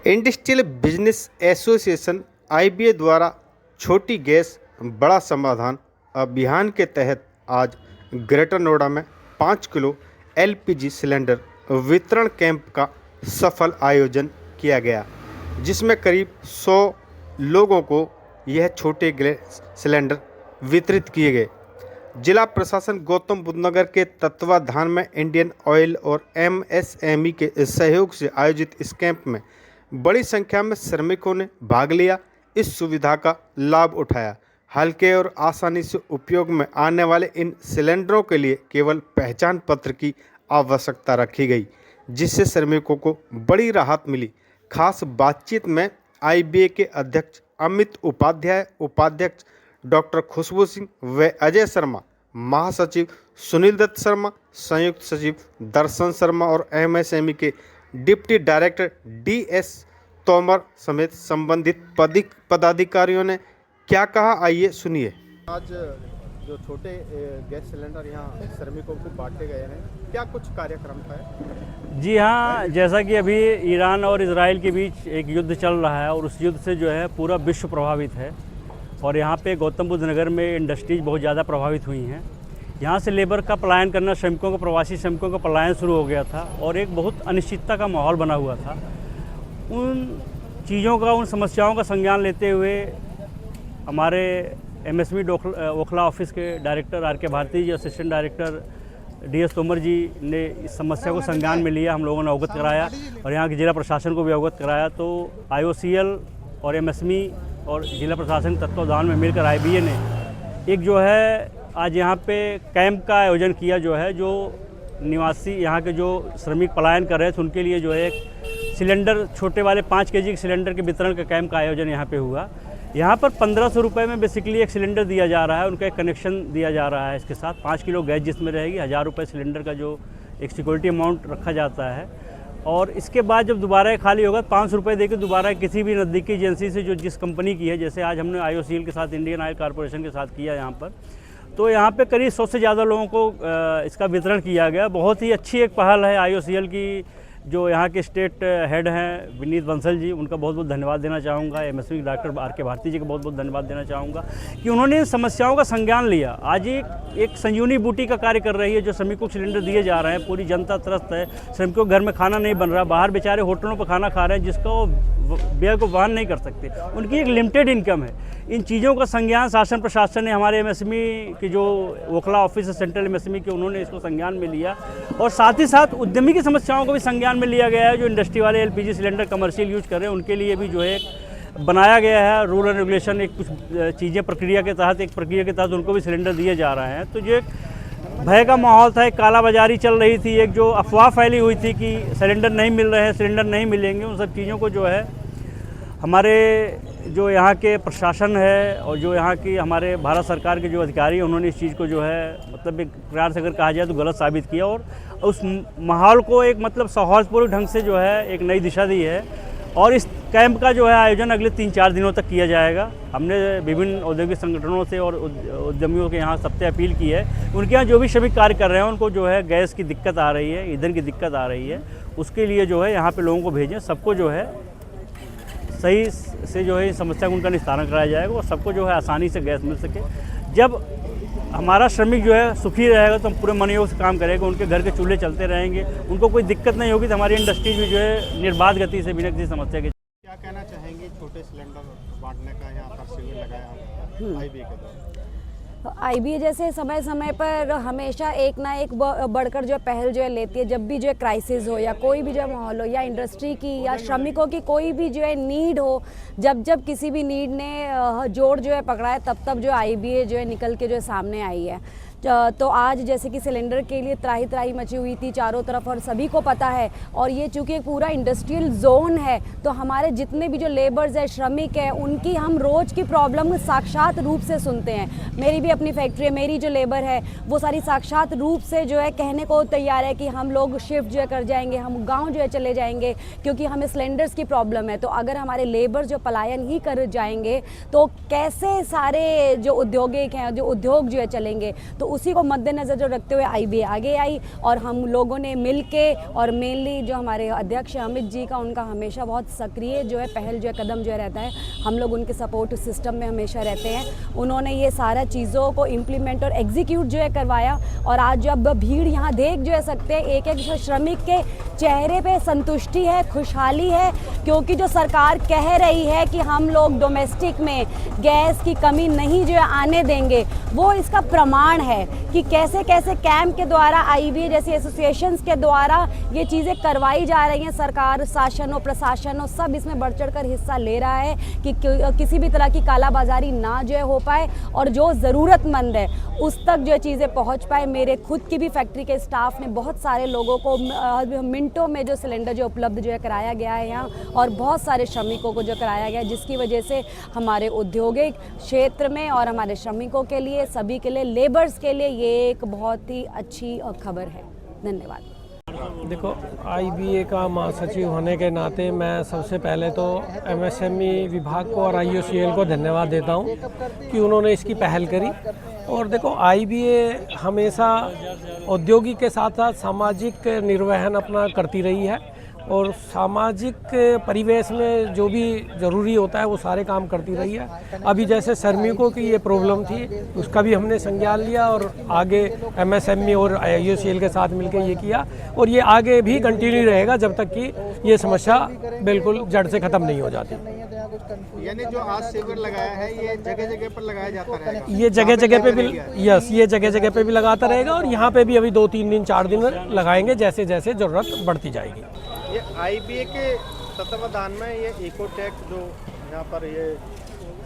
Industrial business association IBA द्वारा छोटी gas बड़ा समाधान अभियान के तहत आज ग्रेटर नोएडा में 5 किलो एलपीजी सिलेंडर वितरण कैंप का सफल आयोजन किया गया, जिसमें करीब 100 लोगों को यह छोटे गैस सिलेंडर वितरित किए गए। जिला प्रशासन गौतम बुद्ध नगर के तत्वाधान में इंडियन ऑयल और एमएसएमई के सहयोग से आयोजित इस कैंप में बड़ी संख्या में श्रमिकों ने भाग लिया। इस सुविधा का लाभ उठाया। हल्के और आसानी से उपयोग में आने वाले इन सिलेंडरों के लिए केवल पहचान पत्र की आवश्यकता रखी गई, जिससे श्रमिकों को बड़ी राहत मिली। खास बातचीत में आईबीए के अध्यक्ष अमित उपाध्याय, उपाध्यक्ष डॉक्टर खुशबू सिंह व अजय शर्मा, महासचिव सुनील दत्त शर्मा, संयुक्त सचिव दर्शन शर्मा और एमएसएमई के डिप्टी डायरेक्टर डीएस तोमर समेत संबंधित पदाधिकारियों ने क्या कहा, आइए सुनिए। आज जो छोटे गैस सिलेंडर यहाँ श्रमिकों को बांटे गए हैं, क्या कुछ कार्यक्रम था? जी हाँ, जैसा कि अभी ईरान और इजराइल के बीच एक युद्ध चल रहा है और उस युद्ध से जो है पूरा विश्व प्रभावित है और यहाँ पे गौतम बुद्ध नगर में इंडस्ट्रीज बहुत ज़्यादा प्रभावित हुई हैं। यहाँ से लेबर का पलायन करना, श्रमिकों का, प्रवासी श्रमिकों का पलायन शुरू हो गया था और एक बहुत अनिश्चितता का माहौल बना हुआ था। उन चीज़ों का, उन समस्याओं का संज्ञान लेते हुए हमारे एमएसएमई ओखला ऑफिस के डायरेक्टर आर के भारती जी, असिस्टेंट डायरेक्टर डीएस तोमर जी ने इस समस्या को संज्ञान में लिया। हम लोगों ने अवगत कराया और यहाँ के जिला प्रशासन को भी अवगत कराया। तो आईओसीएल और एमएसएमई और जिला प्रशासन तत्वाधान में मिलकर आईबीए ने एक जो है आज यहाँ पे कैंप का आयोजन किया, जो है जो निवासी यहाँ के जो श्रमिक पलायन कर रहे थे उनके लिए जो है एक सिलेंडर, छोटे वाले 5 केजी के सिलेंडर के वितरण का कैंप का आयोजन यहाँ पे हुआ। यहाँ पर 1500 रुपये में बेसिकली एक सिलेंडर दिया जा रहा है, उनका एक कनेक्शन दिया जा रहा है। इसके साथ 5 किलो गैस जिसमें रहेगी, 1000 रुपये सिलेंडर का जो एक सिक्योरिटी अमाउंट रखा जाता है। और इसके बाद जब दोबारा खाली होगा 500 रुपये देकर दोबारा किसी भी नज़दीकी एजेंसी से जो जिस कंपनी की है, जैसे आज हमने आईओसीएल के साथ, इंडियन ऑयल कॉरपोरेशन के साथ किया यहाँ पर, तो यहाँ पे करीब 100 से ज़्यादा लोगों को इसका वितरण किया गया। बहुत ही अच्छी एक पहल है आईओसीएल की। जो यहाँ के स्टेट हेड हैं विनीत बंसल जी, उनका बहुत बहुत धन्यवाद देना चाहूँगा। एमएसएमई डॉक्टर आर के भारती जी का बहुत बहुत धन्यवाद देना चाहूँगा कि उन्होंने इन समस्याओं का संज्ञान लिया। आज एक संजीवनी बूटी का कार्य कर रही है। जो श्रमिकों को सिलेंडर दिए जा रहे हैं, पूरी जनता त्रस्त है। श्रमिकों के घर में खाना नहीं बन रहा, बाहर बेचारे होटलों पर खाना खा रहे हैं, जिसका वो व्यय को वहन नहीं कर सकते। उनकी एक लिमिटेड इनकम है। इन चीज़ों का संज्ञान शासन प्रशासन ने, हमारे एमएसएमई के जो ओखला ऑफिस है सेंट्रल एमएसएमई के, उन्होंने इसको संज्ञान में लिया और साथ ही साथ उद्यमी की समस्याओं को भी संज्ञान में लिया गया है। जो इंडस्ट्री वाले एलपीजी सिलेंडर कमर्शियल यूज कर रहे हैं, उनके लिए भी जो है बनाया गया है रूल एंड रेगुलेशन। एक कुछ चीज़ें प्रक्रिया के तहत उनको भी सिलेंडर दिए जा रहे हैं। तो जो एक भय का माहौल था, एक कालाबाजारी चल रही थी, एक जो अफवाह फैली हुई थी कि सिलेंडर नहीं मिल रहे हैं, सिलेंडर नहीं मिलेंगे, उन सब चीज़ों को जो है हमारे जो यहाँ के प्रशासन है और जो यहाँ की हमारे भारत सरकार के जो अधिकारी हैं, उन्होंने इस चीज़ को जो है मतलब एक प्रकार से अगर कहा जाए तो गलत साबित किया और उस माहौल को एक मतलब सौहार्दपूर्ण ढंग से जो है एक नई दिशा दी है। और इस कैंप का जो है आयोजन अगले 3-4 दिनों तक किया जाएगा। हमने विभिन्न औद्योगिक संगठनों से और उद्यमियों के यहाँ सबसे अपील की है, उनके यहाँ जो भी श्रमिक कार्य कर रहे हैं उनको जो है गैस की दिक्कत आ रही है, ईंधन की दिक्कत आ रही है, उसके लिए जो है यहाँ पर लोगों को भेजें। सबको जो है सही से जो है इस समस्या का उनका निस्तारण कराया जाएगा और सबको जो है आसानी से गैस मिल सके। जब हमारा श्रमिक जो है सुखी रहेगा तो हम पूरे मनयोग से काम करेंगे, उनके घर के चूल्हे चलते रहेंगे, उनको कोई दिक्कत नहीं होगी, तो हमारी इंडस्ट्री भी जो है निर्बाध गति से बिना किसी समस्या के। क्या कहना चाहेंगे छोटे सिलेंडर बांटने का यहाँ पर शिविर लगाया आईबीए के द्वारा? आईबीए जैसे समय समय पर हमेशा एक ना एक बढ़कर जो पहल जो है लेती है। जब भी जो है क्राइसिस हो या कोई भी जो माहौल हो या इंडस्ट्री की या श्रमिकों की कोई भी जो है नीड हो, जब जब किसी भी नीड ने जोर जो है पकड़ा है, तब जो आईबीए जो है निकल के जो है सामने आई है। तो आज जैसे कि सिलेंडर के लिए त्राही त्राही मची हुई थी चारों तरफ और सभी को पता है, और ये चूँकि एक पूरा इंडस्ट्रियल जोन है, तो हमारे जितने भी जो लेबर्स है, श्रमिक है, उनकी हम रोज़ की प्रॉब्लम साक्षात रूप से सुनते हैं। मेरी भी अपनी फैक्ट्री है, मेरी जो लेबर है वो सारी साक्षात रूप से जो है कहने को तैयार है कि हम लोग शिफ्ट जो है कर जाएंगे, हम गाँव जो है चले जाएंगे, क्योंकि हमें सिलेंडर्स की प्रॉब्लम है। तो अगर हमारे लेबर जो पलायन ही कर जाएंगे तो कैसे सारे जो औद्योगिक हैं, जो उद्योग जो है चलेंगे। तो उसी को मद्देनज़र जो रखते हुए IBA आगे आई और हम लोगों ने मिल के, और मेनली जो हमारे अध्यक्ष अमित जी का, उनका हमेशा बहुत सक्रिय जो है पहल जो है कदम जो है रहता है, हम लोग उनके सपोर्ट सिस्टम में हमेशा रहते हैं। उन्होंने ये सारा चीज़ों को इम्प्लीमेंट और एग्जीक्यूट जो है करवाया, और आज जब भीड़ यहाँ देख जो है सकते हैं, एक एक श्रमिक के चेहरे पे संतुष्टि है, खुशहाली है, क्योंकि जो सरकार कह रही है कि हम लोग डोमेस्टिक में गैस की कमी नहीं जो है आने देंगे, वो इसका प्रमाण है कि कैसे कैसे कैंप के द्वारा, IBA जैसी एसोसिएशंस के द्वारा ये चीज़ें करवाई जा रही हैं। सरकार, शासन और प्रशासन और सब इसमें बढ़ चढ़ कर हिस्सा ले रहा है कि किसी भी तरह की कालाबाजारी ना जो है हो पाए, और जो ज़रूरतमंद है उस तक जो चीज़ें पहुंच पाए। मेरे खुद की भी फैक्ट्री के स्टाफ ने बहुत सारे लोगों को मिनटों में जो सिलेंडर जो उपलब्ध जो है कराया गया है यहाँ, और बहुत सारे श्रमिकों को जो कराया गया है, जिसकी वजह से हमारे औद्योगिक क्षेत्र में और हमारे श्रमिकों के लिए, सभी के लिए, लेबर्स के लिए ये एक बहुत ही अच्छी खबर है। धन्यवाद। देखो, IBA का महासचिव होने के नाते मैं सबसे पहले तो MSME विभाग को और IOCL को धन्यवाद देता हूं कि उन्होंने इसकी पहल करी। और देखो, IBA हमेशा औद्योगिक के साथ साथ सामाजिक निर्वहन अपना करती रही है, और सामाजिक परिवेश में जो भी ज़रूरी होता है वो सारे काम करती रही है। अभी जैसे श्रमिकों की ये प्रॉब्लम थी, उसका भी हमने संज्ञान लिया और आगे MSME और IOCL के साथ मिलकर ये किया, और ये आगे भी कंटिन्यू रहेगा जब तक कि ये समस्या बिल्कुल जड़ से ख़त्म नहीं हो जाती। यानी जो आज शिविर लगाया है, ये जगह जगह पर लगाया जाता रहेगा? ये जगह जगह पे भी, यस, ये जगह जगह पे भी लगाता रहेगा, और यहाँ पे भी अभी 2-3 दिन 4 दिन लगाएंगे, जैसे जैसे ज़रूरत बढ़ती जाएगी। ये IBA के तत्वावधान में ये इकोटेक जो यहाँ पर ये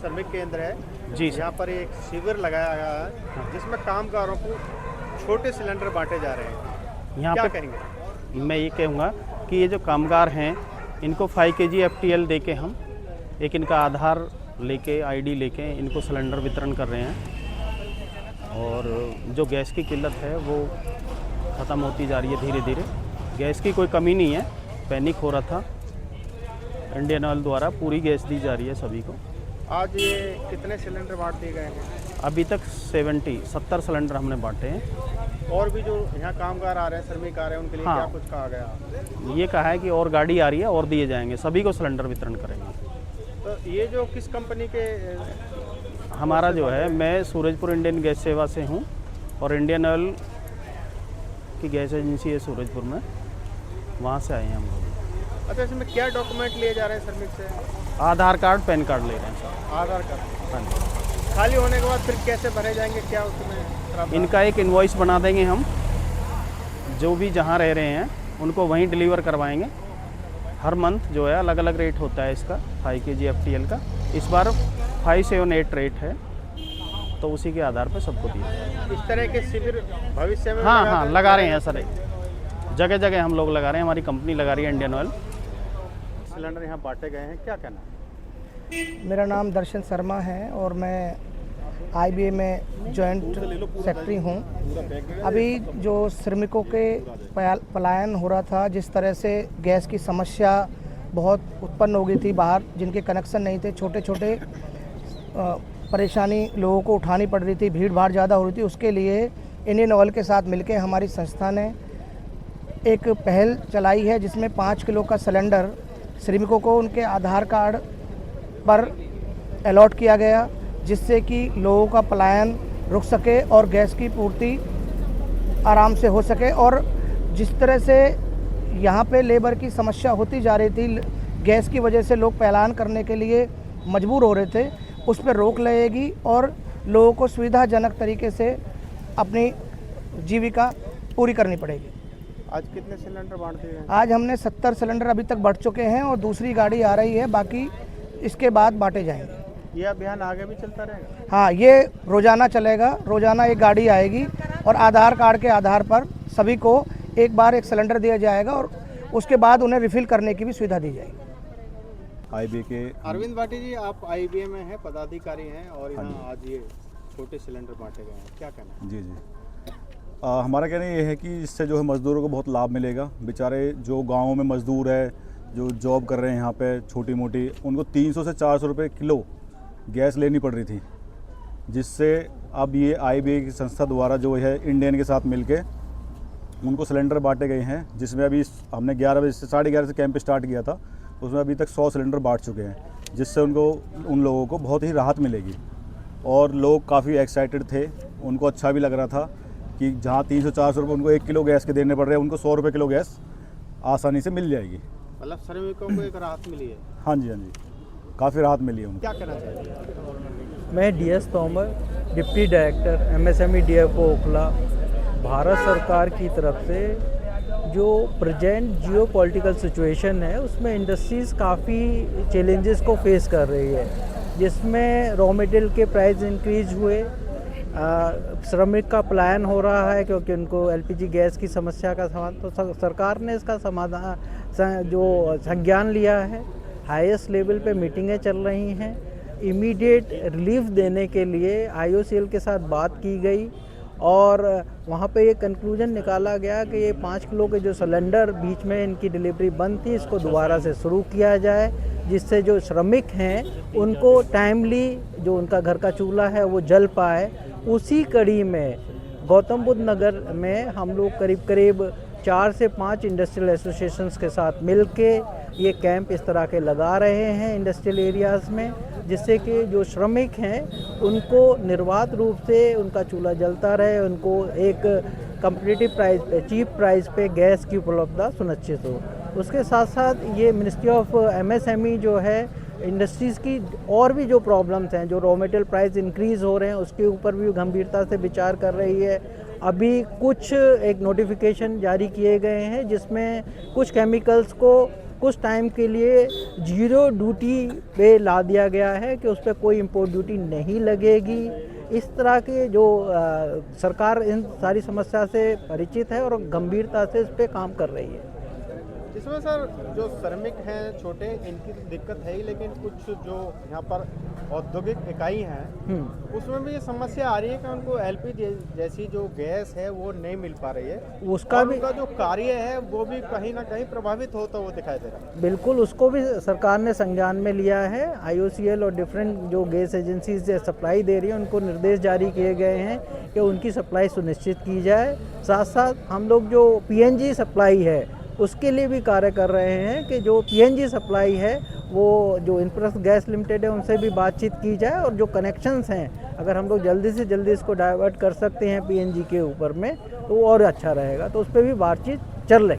श्रमिक केंद्र है जी, यहाँ पर एक शिविर लगाया गया है जिसमें कामगारों को छोटे सिलेंडर बांटे जा रहे हैं। यहाँ क्या कहेंगे? मैं ये कहूँगा कि ये जो कामगार हैं, इनको 5 kg FTL दे के हम एक इनका आधार लेके, ID लेके इनको सिलेंडर वितरण कर रहे हैं, और जो गैस की किल्लत है वो ख़त्म होती जा रही है धीरे धीरे। गैस की कोई कमी नहीं है, पैनिक हो रहा था। इंडियन ऑयल द्वारा पूरी गैस दी जा रही है सभी को। आज ये कितने सिलेंडर बांट दिए गए हैं? अभी तक 70 सिलेंडर हमने बांटे हैं। और भी जो यहाँ कामगार आ रहे हैं, श्रमिक आ रहे हैं, उनके लिए क्या कुछ कहा गया? ये कहा है कि और गाड़ी आ रही है और दिए जाएंगे, सभी को सिलेंडर वितरण करेंगे। तो ये जो किस कंपनी के? हमारा जो है, मैं सूरजपुर इंडियन गैस सेवा से हूँ, और इंडियन ऑयल की गैस एजेंसी है सूरजपुर में, वहाँ से आए हैं हम लोग। अच्छा, इसमें क्या डॉक्यूमेंट लिए जा रहे हैं श्रमिक से? आधार कार्ड, पैन कार्ड ले रहे हैं सर। आधार कार्ड। हाँ जी। खाली होने के बाद फिर कैसे भरे जाएंगे, क्या उसमें? इनका एक इनवॉइस बना देंगे हम, जो भी जहाँ रह रहे हैं उनको वहीं डिलीवर करवाएंगे। हर मंथ जो है अलग अलग रेट होता है इसका, 5 kg FTL का। इस बार 578 रेट है, तो उसी के आधार पर सबको दिया। इस तरह के शिविर भविष्य में हाँ, लगा रहे हैं सर, जगह जगह हम लोग लगा रहे हैं, हमारी कंपनी लगा रही है इंडियन ऑयल। सिलेंडर यहाँ बांटे गए हैं, क्या कहना है? मेरा नाम दर्शन शर्मा है और मैं IBA में जॉइंट सेक्रेटरी हूँ। अभी जो श्रमिकों के पलायन हो रहा था, जिस तरह से गैस की समस्या बहुत उत्पन्न हो गई थी बाहर, जिनके कनेक्शन नहीं थे, छोटे छोटे परेशानी लोगों को उठानी पड़ रही थी, भीड़ भाड़ ज़्यादा हो रही थी, उसके लिए इंडियन ऑयल के साथ मिलकर हमारी संस्था ने एक पहल चलाई है, जिसमें 5 किलो का सिलेंडर श्रमिकों को उनके आधार कार्ड पर अलॉट किया गया, जिससे कि लोगों का पलायन रुक सके और गैस की पूर्ति आराम से हो सके। और जिस तरह से यहाँ पे लेबर की समस्या होती जा रही थी, गैस की वजह से लोग पलायन करने के लिए मजबूर हो रहे थे, उस पर रोक लगेगी और लोगों को सुविधाजनक तरीके से अपनी जीविका पूरी करनी पड़ेगी। आज कितने सिलेंडर बांट दिए हैं? आज हमने 70 सिलेंडर अभी तक बढ़ चुके हैं और दूसरी गाड़ी आ रही है, बाकी इसके बाद बांटे जाएंगे। ये अभियान आगे भी चलता रहेगा? हाँ, ये रोज़ाना चलेगा, रोज़ाना एक गाड़ी आएगी और आधार कार्ड के आधार पर सभी को एक बार एक सिलेंडर दिया जाएगा और उसके बाद उन्हें रिफ़िल करने की भी सुविधा दी जाएगी। IBA के अरविंद भाटी जी, आप IBA में हैं, पदाधिकारी हैं, और यहाँ आज ये छोटे सिलेंडर बांटे गए हैं, क्या कहना है? जी हमारा कहना ये है कि इससे जो है मज़दूरों को बहुत लाभ मिलेगा। बेचारे जो गाँवों में मज़दूर है, जो जॉब कर रहे हैं यहाँ पे छोटी मोटी, उनको 300 से 400 रुपये किलो गैस लेनी पड़ रही थी, जिससे अब ये IBA की संस्था द्वारा जो है इंडियन के साथ मिलके उनको सिलेंडर बांटे गए हैं, जिसमें अभी हमने 11 बजे से 11:30 से कैंप स्टार्ट किया था, उसमें अभी तक 100 सिलेंडर बांट चुके हैं, जिससे उन लोगों को बहुत ही राहत मिलेगी। और लोग काफ़ी एक्साइटेड थे, उनको अच्छा भी लग रहा था कि जहाँ 300-400 रुपये उनको 1 किलो गैस के देने पड़ रहे हैं, उनको 100 रुपये किलो गैस आसानी से मिल जाएगी। मतलब श्रमिकों को एक राहत मिली है। हाँ जी, काफ़ी राहत मिली है उनको। क्या कहना चाहिए? मैं DS Tomar, deputy director MSME DFO Okhla. Bharat सरकार की तरफ से जो प्रेजेंट जियोपॉलिटिकल सिचुएशन है उसमें इंडस्ट्रीज़ काफ़ी चैलेंजेस को फेस कर रही है, जिसमें रॉ मटेरियल के प्राइस इंक्रीज हुए, श्रमिक का पलायन हो रहा है क्योंकि उनको LPG गैस की समस्या का समाधान, तो सरकार ने इसका समाधान जो संज्ञान लिया है, हाईएस्ट लेवल पे मीटिंगें चल रही हैं, इमीडिएट रिलीफ देने के लिए IOCL के साथ बात की गई और वहाँ पे ये कंक्लूजन निकाला गया कि ये 5 किलो के जो सिलेंडर बीच में इनकी डिलीवरी बंद थी, इसको दोबारा से शुरू किया जाए, जिससे जो श्रमिक हैं उनको टाइमली जो उनका घर का चूल्हा है वो जल पाए। उसी कड़ी में गौतम बुद्ध नगर में हम लोग करीब 4 से 5 इंडस्ट्रियल एसोसिएशंस के साथ मिलके ये कैंप इस तरह के लगा रहे हैं इंडस्ट्रियल एरियाज़ में, जिससे कि जो श्रमिक हैं उनको निर्बाध रूप से उनका चूल्हा जलता रहे, उनको एक कम्पिटिटिव प्राइस पे, चीप प्राइस पे गैस की उपलब्धता सुनिश्चित हो। उसके साथ साथ ये मिनिस्ट्री ऑफ MSME जो है इंडस्ट्रीज़ की और भी जो प्रॉब्लम्स हैं, जो रॉ मटेरियल प्राइस इंक्रीज़ हो रहे हैं, उसके ऊपर भी गंभीरता से विचार कर रही है। अभी कुछ एक नोटिफिकेशन जारी किए गए हैं जिसमें कुछ केमिकल्स को कुछ टाइम के लिए 0 ड्यूटी पे ला दिया गया है कि उस पर कोई इंपोर्ट ड्यूटी नहीं लगेगी। इस तरह के जो सरकार इन सारी समस्या से परिचित है और गंभीरता से इस पे काम कर रही है। इसमें सर जो श्रमिक हैं छोटे, इनकी तो दिक्कत है ही, लेकिन कुछ जो यहाँ पर औद्योगिक इकाई हैं उसमें भी ये समस्या आ रही है कि उनको LPG जैसी जो गैस है वो नहीं मिल पा रही है, उसका भी उनका जो कार्य है वो भी कहीं ना कहीं प्रभावित होता हुआ दिखाई दे रहा है। बिल्कुल, उसको भी सरकार ने संज्ञान में लिया है। IOCL और डिफरेंट जो गैस एजेंसीज सप्लाई दे रही है उनको निर्देश जारी किए गए हैं कि उनकी सप्लाई सुनिश्चित की जाए। साथ साथ हम लोग जो PNG सप्लाई है उसके लिए भी कार्य कर रहे हैं कि जो PNG सप्लाई है वो जो इंप्रेस गैस लिमिटेड है उनसे भी बातचीत की जाए, और जो कनेक्शंस हैं अगर हम लोग जल्दी से जल्दी इसको डाइवर्ट कर सकते हैं PNG के ऊपर में तो और अच्छा रहेगा, तो उस पर भी बातचीत चल रही।